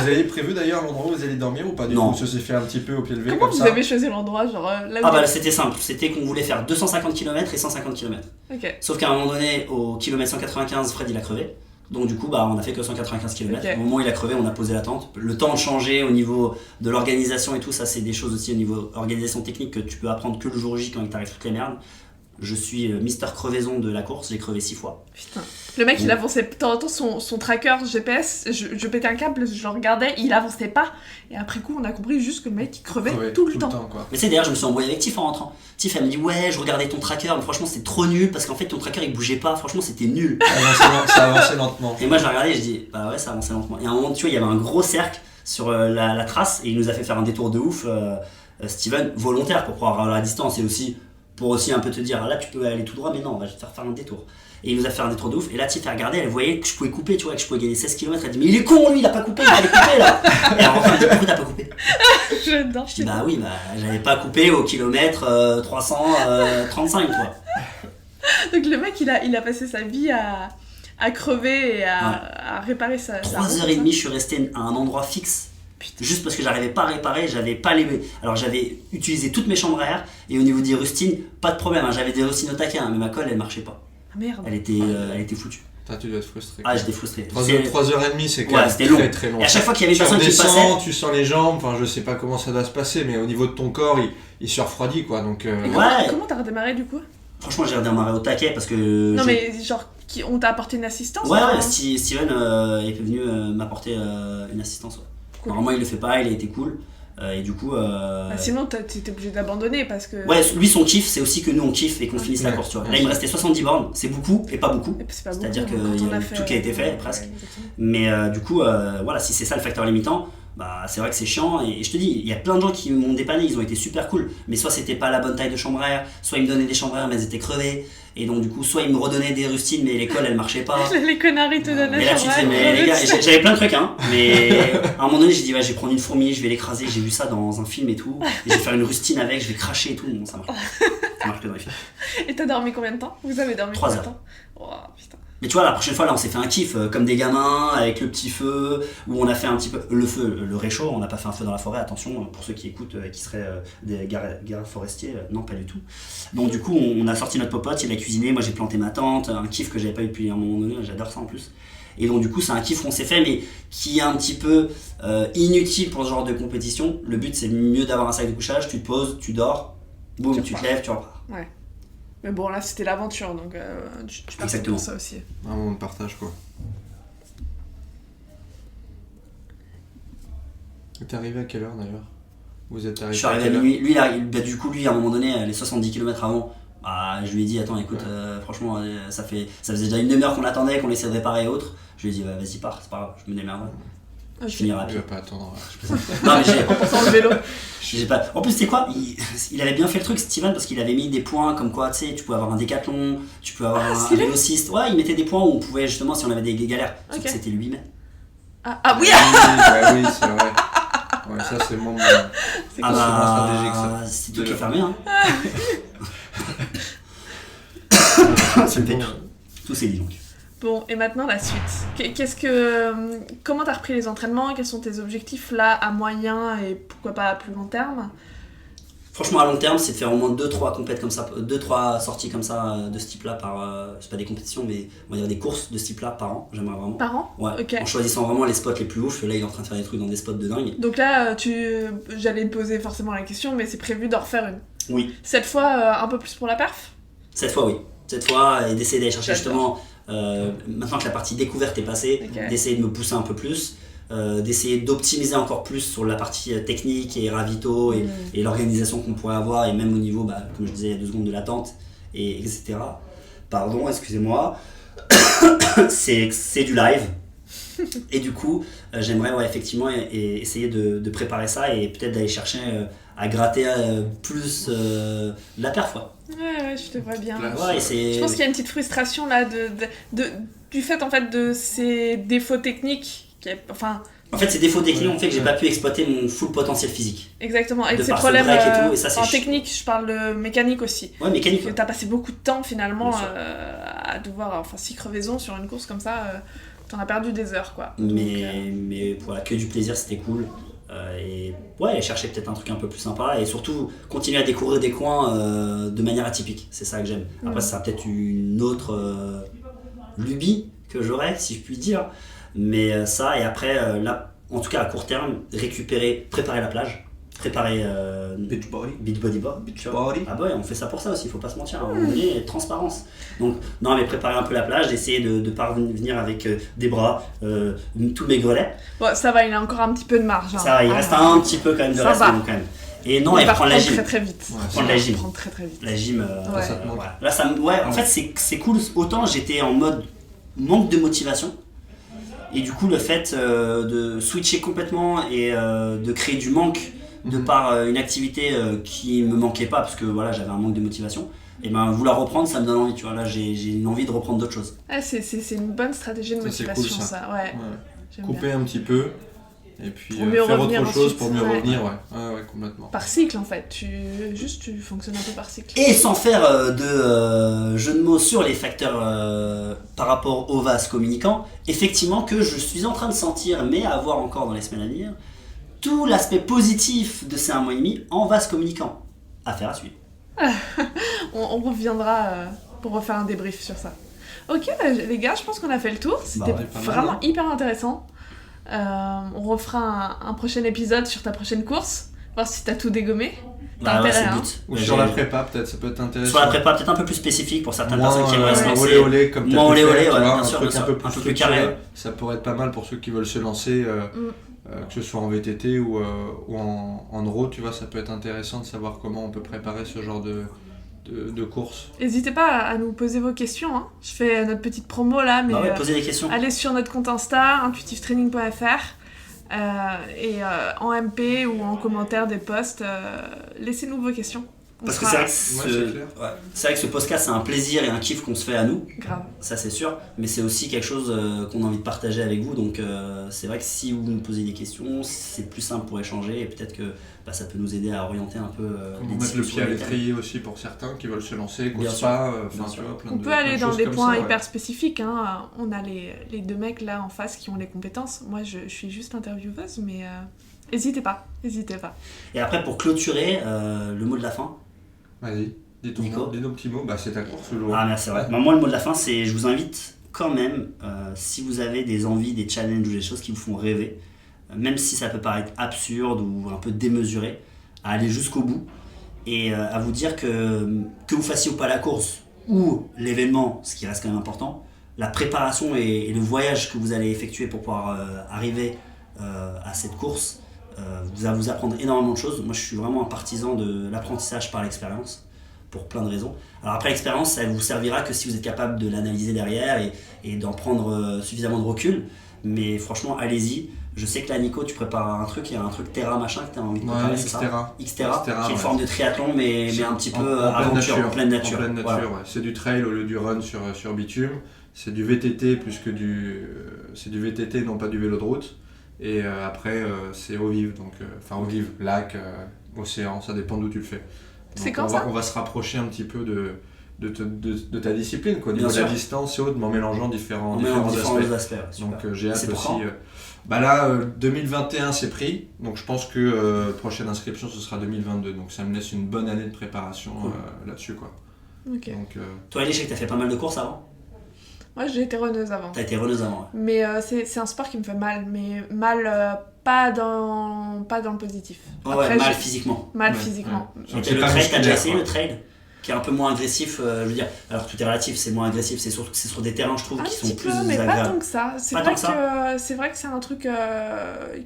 Vous avez prévu d'ailleurs l'endroit où vous allez dormir ou pas du Non. tout? Ça s'est fait un petit peu au pied levé Comment comme vous ça. avez choisi l'endroit, genre là où Ah bah là, c'était simple, c'était qu'on voulait faire 250 km et 150 km. Ok. Sauf qu'à un moment donné, au kilomètre 195, Fred il a crevé. Donc du coup, bah, on a fait que 195 km. Ok. Au moment où il a crevé, on a posé la tente. Le temps de changer au niveau de l'organisation et tout, ça c'est des choses aussi au niveau organisation technique que tu peux apprendre que le jour J quand il t'arrive toutes les merdes. Je suis Mister Crevaison de la course, j'ai crevé 6 fois. Putain. Le mec, il Bon. avançait de temps en temps son tracker GPS. Je pétais un câble, je le regardais, il avançait pas. Et après coup, on a compris juste que le mec, il crevait Ouais, tout le temps. quoi. Mais c'est d'ailleurs, je me suis embrouillé avec Tiff en rentrant. Tiff elle me dit ouais, je regardais ton tracker, mais franchement c'était trop nul parce qu'en fait ton tracker il bougeait pas, franchement c'était nul. Ça avançait lentement. Et moi je l'ai regardé et je dis bah ouais ça avançait lentement. Et à un moment tu vois il y avait un gros cercle sur la trace et il nous a fait faire un détour de ouf, Steven, volontaire pour pouvoir avoir la distance et aussi pour aussi un peu te dire ah, là tu peux aller tout droit mais non on va te faire un détour. Et il nous a fait un détour de ouf et là Tiff a regardé, elle voyait que je pouvais couper, tu vois, que je pouvais gagner 16 km, elle dit mais il est con lui, il a pas coupé, il allait couper là. Et alors enfin elle dit pourquoi t'as pas coupé? J'adore. Je dis bah oui bah j'avais pas coupé au kilomètre 335 toi. Donc le mec, il a passé sa vie à crever et à réparer sa 3h30 je suis resté à un endroit fixe. Putain. Juste parce que j'arrivais pas à réparer, j'avais pas les. Alors j'avais utilisé toutes mes chambres à air et au niveau des rustines, pas de problème, hein, j'avais des rustines au taquet, hein, mais ma colle elle marchait pas. Ah merde. Elle était foutue. Putain, tu dois être frustré. Ah j'étais frustré. 3h30, c'est quand Ouais, même c'était très long. très long. Et à chaque fois qu'il y avait une Tu personne qui passait. redescends, tu sens les jambes, enfin je sais pas comment ça doit se passer, mais au niveau de ton corps, il se refroidit quoi. Donc, Et Ouais. comment t'as redémarré du coup? Franchement j'ai redémarré au taquet parce que. Non j'ai- mais genre, on t'a apporté une assistance? Ouais, enfin, ouais, Steven est venu m'apporter une assistance. Ouais. Cool. Normalement il le fait pas, il a été cool. Et du coup. Bah, sinon, t'étais obligé d'abandonner parce que. Ouais, lui son kiff c'est aussi que nous on kiffe et qu'on Ouais. finisse la Ouais. course, tu vois. Ouais. Là il me restait 70 bornes, c'est beaucoup et pas beaucoup. Et puis c'est pas C'est-à-dire beaucoup, que quand il y on a a tout qui a été fait, presque. exactement. Mais du coup, voilà, si c'est ça le facteur limitant, bah c'est vrai que c'est chiant. Et je te dis, il y a plein de gens qui m'ont dépanné, ils ont été super cool. Mais soit c'était pas la bonne taille de chambre à air, soit ils me donnaient des chambres à air mais elles étaient crevées. Et donc du coup, soit ils me redonnaient des rustines mais l'école elle marchait pas. Les connards, ils te donnent Mais la là tu te chambre. dis, mais les gars, j'avais plein de trucs hein. Mais à un moment donné, j'ai dit, ouais, je vais prendre une fourmi, je vais l'écraser. J'ai vu ça dans un film et tout. Et je vais faire une rustine avec, je vais cracher et tout. Bon, ça marche. Ça marche que dans les films. Et t'as dormi combien de temps? Vous avez dormi 3 combien de heures. temps? Oh putain. Mais tu vois, la prochaine fois, là, on s'est fait un kiff, comme des gamins, avec le petit feu, où on a fait un petit peu le feu, le réchaud, on n'a pas fait un feu dans la forêt, attention, pour ceux qui écoutent, qui seraient des gardes forestiers, non, pas du tout. Donc du coup, on a sorti notre popote, il a cuisiné, moi j'ai planté ma tente, un kiff que j'avais pas eu depuis un moment donné, j'adore ça en plus. Et donc du coup, c'est un kiff qu'on s'est fait, mais qui est un petit peu inutile pour ce genre de compétition. Le but, c'est mieux d'avoir un sac de couchage, tu te poses, tu dors, boum, tu te lèves, tu repars. Mais bon, là, c'était l'aventure, donc tu partais Exactement. pour ça aussi. un moment de partage quoi. T'es arrivé à quelle heure d'ailleurs? Vous êtes arrivé Je suis arrivé à minuit. Lui, du coup, lui, à un moment donné, les 70 km avant, bah, je lui ai dit, attends, écoute, franchement, ça faisait déjà une demi-heure qu'on attendait, qu'on essaie de réparer et autres. Je lui ai dit, bah, vas-y, pars, c'est pas grave, je me démerderai. Ok. Je finirai à Il pied. va pas attendre. Je pense. Non, mais Sans le vélo. j'ai pas. En plus, c'est quoi il avait bien fait le truc, Steven, parce qu'il avait mis des points comme quoi, tu sais, tu pouvais avoir un décathlon, tu peux avoir un stylé. vélociste. Ouais, il mettait des points où on pouvait, justement, si on avait des galères. Sauf Ok. que c'était le 8 mai. Ah oui, Oui, c'est vrai. Ouais, ça c'est mon. c'est Ah cool. c'est stratégique, ça. c'est tout qui est fermé, hein. C'est me fait bon. Tout c'est dit donc. Bon, et maintenant la suite. Comment t'as repris les entraînements? Quels sont tes objectifs là à moyen et pourquoi pas à plus long terme? Franchement, à long terme, c'est de faire au moins 2-3 compètes comme ça, 2-3 sorties comme ça de ce type-là par. C'est pas des compétitions, mais on va dire des courses de ce type-là par an. J'aimerais vraiment. Par an? Ouais. Ok. En choisissant vraiment les spots les plus hauts. Là, il est en train de faire des trucs dans des spots de dingue. Donc là, j'allais te poser forcément la question, mais c'est prévu d'en refaire une. Oui. Cette fois, un peu plus pour la perf? Cette fois, oui. Cette fois, et d'essayer d'aller chercher D'accord. justement, maintenant que la partie découverte est passée, Ok. d'essayer de me pousser un peu plus, d'essayer d'optimiser encore plus sur la partie technique et ravito et l'organisation qu'on pourrait avoir, et même au niveau, bah, comme je disais il y a 2 secondes, de l'attente, et etc. Pardon, excusez-moi. c'est du live. Et du coup, j'aimerais effectivement essayer de préparer ça et peut-être d'aller chercher à gratter plus la perf. Ouais, je te vois bien. Là, Ouais, et c'est... Je pense qu'il y a une petite frustration là du fait en fait de ces défauts techniques, enfin En fait, ces défauts déclinants ont fait que j'ai pas pu exploiter mon full potentiel physique. Exactement, avec De ces par ce problèmes break et tout, et ça, c'est en technique, je parle de mécanique aussi. Ouais, mécanique. Parce que t'as passé beaucoup de temps finalement Bien sûr. à devoir, enfin 6 crevaisons sur une course comme ça, t'en as perdu des heures quoi. Mais voilà, que du plaisir, c'était cool. Et ouais, chercher peut-être un truc un peu plus sympa et surtout continuer à découvrir des coins de manière atypique, c'est ça que j'aime. Après, ça sera peut-être une autre lubie que j'aurais, si je puis dire, mais ça, et après, là, en tout cas à court terme, préparer la plage, préparer Beach body. beach body bar, tu vois. Body. Ah bah ouais, on fait ça pour ça aussi, faut pas se mentir, à un moment donné, transparence. Donc non, mais préparer un peu la plage, d'essayer de pas venir avec des bras, tous mes grelets. Bon, ça va, il a encore un petit peu de marge. Hein. Ça va, il reste un petit peu quand même de Ça reste, va. mais bon, quand même. Et non, il et va prendre la reprendre gym. très très vite. Ouais, Prendre la Il va gym. reprendre très très vite. La gym, Ouais. Ça te manque. voilà. Là, en fait, c'est cool. Autant j'étais en mode manque de motivation. Et du coup, le fait de switcher complètement et de créer du manque de par une activité qui me manquait pas, parce que voilà, j'avais un manque de motivation, et ben vouloir reprendre, ça me donne envie. Tu vois, là, j'ai une envie de reprendre d'autres choses. Ouais, c'est une bonne stratégie de Ça, c'est motivation, cool, ça. Ouais. Ouais. J'aime Couper bien. un petit peu et puis Pour mieux faire revenir autre chose ensuite. pour mieux Ouais. revenir, ouais. Ouais, complètement. Par cycle en fait, tu fonctionnes un peu par cycle. Et sans faire de jeu de mots sur les facteurs par rapport aux vases communicants, effectivement que je suis en train de sentir, mais à voir encore dans les semaines à venir, tout l'aspect positif de ces 1 mois et demi en vases communicants. Affaire à suivre. On reviendra pour refaire un débrief sur ça. Ok les gars, je pense qu'on a fait le tour, c'était ouais, pas mal, vraiment hein. hyper intéressant. On refera un prochain épisode sur ta prochaine course, voir si t'as tout dégommé. T'as Bah ouais, intérêt, c'est le hein. but. Ou Ouais, sur j'ai- la prépa, peut-être, ça peut être intéressant. Sur la prépa, peut-être un peu plus spécifique pour certaines personnes qui aimeraient se lancer. olé olé comme t'as Moins pu olé faire, olé, tu ouais, vois, bien un sûr, truc bien un sûr. peu plus Un peu plus structuré. carré. Ça pourrait être pas mal pour ceux qui veulent se lancer, que ce soit en VTT ou en road, tu vois, ça peut être intéressant de savoir comment on peut préparer ce genre de course. N'hésitez pas à nous poser vos questions, hein. Je fais notre petite promo là, mais Bah ouais, posez des questions. allez sur notre compte Insta, intuitivetraining.fr, et en MP ou en commentaire des posts, laissez-nous vos questions. On Parce que sera- c'est vrai que Ouais, c'est clair. c'est vrai que ce podcast, c'est un plaisir et un kiff qu'on se fait à nous. Grave. Ça c'est sûr, mais c'est aussi quelque chose qu'on a envie de partager avec vous, donc c'est vrai que si vous nous posez des questions, c'est plus simple pour échanger et peut-être que ça peut nous aider à orienter un peu Comment les mettre le discussions pied à avec elle. l'étrier aussi pour certains qui veulent se lancer, Bien course sûr. pas, Bien tu sûr. vois, plein On de peut aller plein de dans choses des comme points ça, hyper ouais. spécifiques, hein. On a les deux mecs là en face qui ont les compétences. Moi je suis juste intervieweuse, mais n'hésitez pas. Et après pour clôturer, le mot de la fin. Vas-y, dis ton Nico. mot, dis nos petits mots, c'est ta course toujours. Ah merci, ouais. Moi le mot de la fin c'est, je vous invite quand même, si vous avez des envies, des challenges ou des choses qui vous font rêver, même si ça peut paraître absurde ou un peu démesuré, à aller jusqu'au bout et à vous dire que vous fassiez ou pas la course ou l'événement, ce qui reste quand même important, la préparation et le voyage que vous allez effectuer pour pouvoir arriver à cette course va vous apprendre énormément de choses. Moi je suis vraiment un partisan de l'apprentissage par l'expérience pour plein de raisons. Alors après l'expérience, ça vous servira que si vous êtes capable de l'analyser derrière et d'en prendre suffisamment de recul, mais franchement allez-y. Je sais que là Nico tu prépares un truc, il y a un truc Terra machin que tu as envie de préparer, Ouais, c'est ça Xterra. Xterra, qui est une ouais. forme de triathlon mais un petit peu en pleine aventure, nature, en pleine nature. En pleine nature, Voilà. ouais. C'est du trail au lieu du run sur bitume. C'est du VTT plus que c'est du VTT, non pas du vélo de route. Et après, c'est eau vive, donc eau vive, lac, océan, ça dépend d'où tu le fais. C'est Donc, quand ça on va se rapprocher un petit peu de ta discipline, quoi, au Bien niveau de la sûr. distance et autres, mais en mélangeant différents Différents aspects. aspects. Ouais, super. Donc j'ai hâte C'est pour aussi. quand Là, 2021 c'est pris, donc je pense que prochaine inscription ce sera 2022, donc ça me laisse une bonne année de préparation Cool. là-dessus, quoi. Ok. Donc, Toi Elie, je sais que t'as fait pas mal de courses avant. Moi j'ai été runneuse avant. T'as été runneuse avant. Ouais. Mais c'est un sport qui me fait mal, mais mal pas dans le positif. Ouais, Après, mal j'ai- physiquement. Mal Ouais, physiquement. ouais. Et Donc, le c'est pas trail, t'as déjà musculaire, essayé quoi. le trail qui est un peu moins agressif, je veux dire. Alors tout est relatif, c'est moins agressif, c'est sur des terrains je trouve Un qui petit sont plus peu, mais pas agréables. tant que ça. C'est Pas vrai tant que c'est vrai que c'est un truc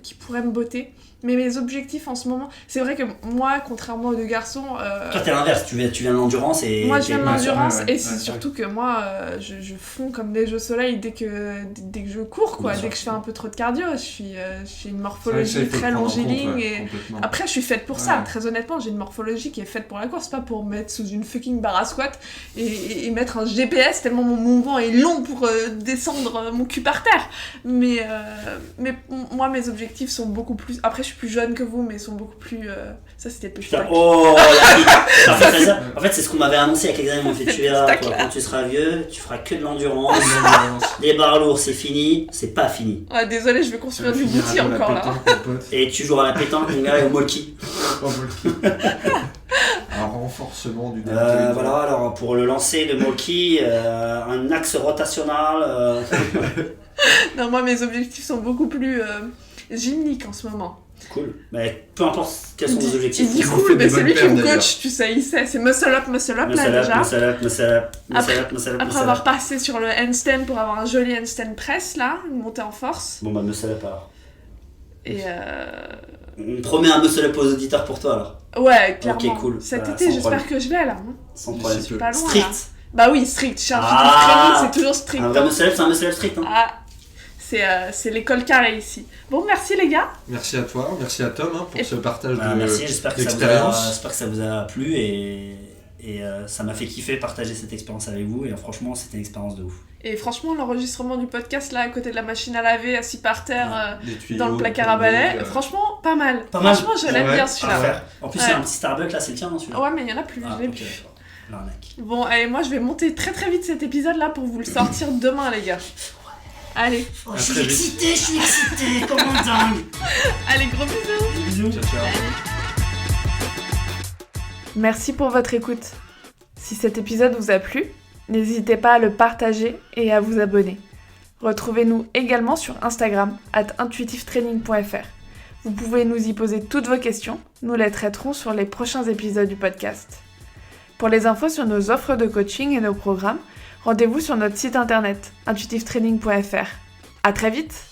qui pourrait me botter. Mais mes objectifs en ce moment, c'est vrai que moi, contrairement aux deux garçons, Toi t'es l'inverse, tu viens de l'endurance et. moi je viens de Ouais, l'endurance ouais, ouais, et c'est ouais, surtout que moi je fonds comme des jeux soleil dès que je cours quoi, Bien dès sûr. que je fais un peu trop de cardio, j'ai une c'est vrai que ça, morphologie il faut le très prendre en compte, longiligne ouais, et complètement. après je suis faite pour ça, Ouais. très honnêtement, j'ai une morphologie qui est faite pour la course, pas pour me mettre sous une fucking barre à squat et mettre un GPS tellement mon mouvement est long pour descendre mon cul par terre. Mais moi, mes objectifs sont beaucoup plus... Après, je suis plus jeune que vous, mais sont beaucoup plus... Ça, c'était le petit tac. Oh, en fait, c'est ce qu'on m'avait annoncé avec l'examen. On fait, tu verras, quand tu seras vieux, tu feras que de l'endurance. Les barres lourdes, c'est fini. C'est pas fini. Ah, désolé, je vais construire du bouti encore là. Et tu joueras à la pétanque, mon gars, et au molki. Un renforcement du voilà, alors pour le lancer, le molki, un axe rotational. Non, moi, mes objectifs sont beaucoup plus gymniques en ce moment. Cool. Mais peu importe quels sont vos objectifs. Il dit cool, mais c'est lui qui me coach, tu sais, il sait. C'est muscle up là déjà. Après avoir passé sur le handstand pour avoir un joli handstand press là, une montée en force. Bon bah muscle up alors. Et On promet un muscle up aux auditeurs pour toi alors. Ouais, clairement. Ok, cool. Cet été, j'espère que je l'ai là. Sans problème. Je suis pas loin Strict. là. Bah oui, strict. Chez un training, c'est toujours strict. Un vrai muscle up, c'est un muscle up strict. Hein. Ah, c'est l'école carrée ici. Bon, merci les gars. Merci à toi, merci à Tom pour ce partage merci, j'espère que d'expérience. ça vous a plu et ça m'a fait kiffer partager cette expérience avec vous et franchement c'était une expérience de ouf. Et franchement l'enregistrement du podcast là à côté de la machine à laver assis par terre dans le placard à balai, franchement pas mal. Franchement je l'aime bien celui-là. En plus il y a un petit Starbucks là, c'est le tien non celui-là. Ouais mais il y en a plus, je l'ai plus. L'arnaque. Bon allez, moi je vais monter très très vite cet épisode là pour vous le sortir demain les gars. Allez. Oh, je suis excité, comme un dingue. Allez, gros bisous. Ciao, ciao. Merci pour votre écoute. Si cet épisode vous a plu, n'hésitez pas à le partager et à vous abonner. Retrouvez-nous également sur Instagram @intuitivetraining.fr. Vous pouvez nous y poser toutes vos questions, nous les traiterons sur les prochains épisodes du podcast. Pour les infos sur nos offres de coaching et nos programmes, rendez-vous sur notre site internet intuitivetraining.fr. À très vite!